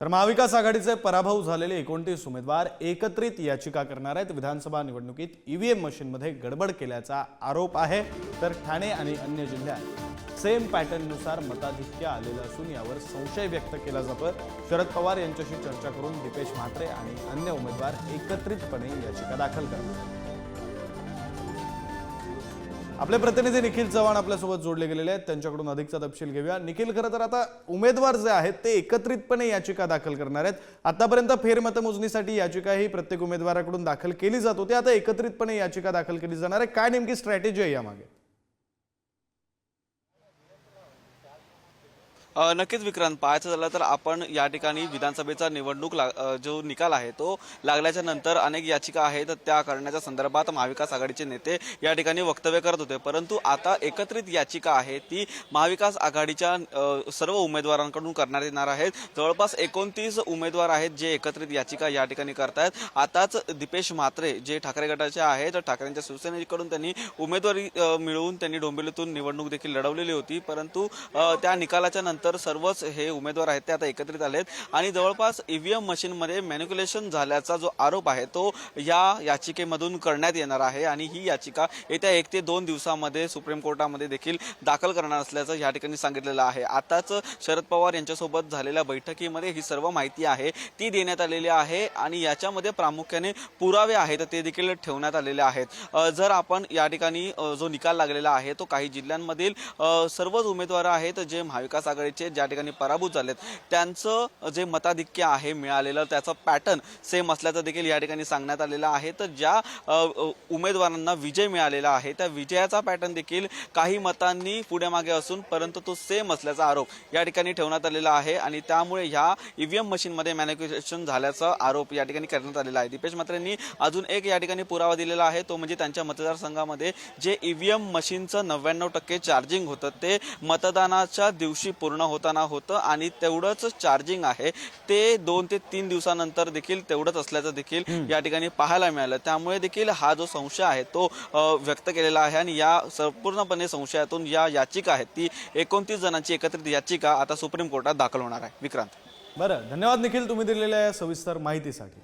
तर महाविकास आघाडीचे पराभव झालेले 29 उमेदवार एकत्रित याचिका करणार आहेत। विधानसभा निवडणुकीत ईव्हीएम मशीनमध्ये गडबड केल्याचा आरोप आहे। तर ठाणे आणि अन्य जिल्ह्यात सेम पॅटर्ननुसार मताधिक्य आलेलं असून यावर संशय व्यक्त केला जातोय। शरद पवार यांच्याशी चर्चा करून दीपेश म्हात्रे आणि अन्य उमेदवार एकत्रितपणे याचिका दाखल करणार। आपले प्रतिनिधी निखिल चव्हाण आपल्यासोबत जोडले गेलेले आहेत, त्यांच्याकडून अधिकचा तपशील घेऊया। निखिल, खरं तर आता उमेदवार जे आहेत ते एकत्रितपणे याचिका दाखल करणार आहेत। आतापर्यंत फेरमतमोजणीसाठी याचिका ही प्रत्येक उमेदवाराकडून दाखल केली जात होती, आता एकत्रितपणे याचिका दाखल केली जाणार आहे। काय नेमकी स्ट्रॅटेजी आहे यामागे? नक्कीच विक्रांत, पाहायचं झालं तर आपण या ठिकाणी विधानसभेचा निवडणूक जो निकाल आहे तो लागल्याच्या नंतर अनेक याचिका आहेत त्या करण्याच्या संदर्भात महाविकास आघाडीचे नेते या ठिकाणी वक्तव्य करत होते। परंतु आता एकत्रित याचिका आहे ती महाविकास आघाडीच्या सर्व उमेदवारांकडून करण्यात येणार आहेत। जवळपास 29 उमेदवार आहेत जे एकत्रित याचिका या ठिकाणी करतायत। आताच दीपेश म्हात्रे जे ठाकरे गटाचे आहेत, ठाकरेंच्या शिवसेनेकडून त्यांनी उमेदवारी मिळवून त्यांनी डोंबिवलीतून निवडणूक देखील लढवलेली होती। परंतु त्या निकालाच्या नंतर सर्वच हे उमेदवार आहेत ते आता एकत्रित आलेत आणि जवळपास ईव्हीएम मशीनमध्ये मॅनिप्युलेशन झाल्याचा जो आरोप आहे तो या याचिकेमधून करण्यात येणार आहे आणि ही याचिका येत्या 1 ते 2 दिवसांमध्ये सुप्रीम कोर्टामध्ये देखील दाखल करणार असल्याचं या ठिकाणी सांगितलेलं आहे। आताच शरद पवार यांच्यासोबत झालेल्या बैठकीमध्ये ही सर्व माहिती आहे ती देण्यात आलेली आहे आणि याच्यामध्ये प्रामुख्याने पुरावे आहेत ते देखील ठेवण्यात आलेले आहेत। जर आपण या ठिकाणी जो निकाल लागलेला आहे तो काही जिल्ह्यांमधील सर्वच उमेदवार आहेत जे महाविकास आघाडी ज्या ठिकाणी पराभूत झालेत त्यांचं जे मताधिक्य आहे मिळालेलं त्याचा पॅटर्न सेम असल्याचं देखील या ठिकाणी सांगण्यात आलेलं आहे। तर ज्या उमेदवारांना विजय मिळालेला आहे त्या विजयाचा पॅटर्न देखील काही मतांनी पुढे मागे असून परंतु तो सेम असल्याचा आरोप या ठिकाणी ठेवण्यात आलेला आहे आणि त्यामुळे ह्या ईव्हीएम मशीनमध्ये मॅनिप्युलेशन झाल्याचा आरोप या ठिकाणी करण्यात आलेला आहे। दीपेश म्हात्रेंनी अजून एक या ठिकाणी पुरावा दिलेला आहे तो म्हणजे त्यांच्या मतदारसंघामध्ये जे ईव्हीएम मशीनचं 99% चार्जिंग होतं ते मतदानाच्या दिवशी पूर्ण होताना होतं आणि तेवढंच चार्जिंग आहे ते 2 ते 3 दिवसानंतर देखील तेवढंच असल्याचं देखील या ठिकाणी पाहायला मिळालं। त्यामुळे देखील हा जो संशय आहे तो व्यक्त केलेला आहे आणि या संपूर्णपणे संशयातून या याचिका आहेत ती 29 जणांची एकत्रित याचिका आता सुप्रीम कोर्टात दाखल होणार आहे। विक्रांत, बरं, धन्यवाद निखिल तुम्ही दिलेल्या या सविस्तर माहितीसाठी।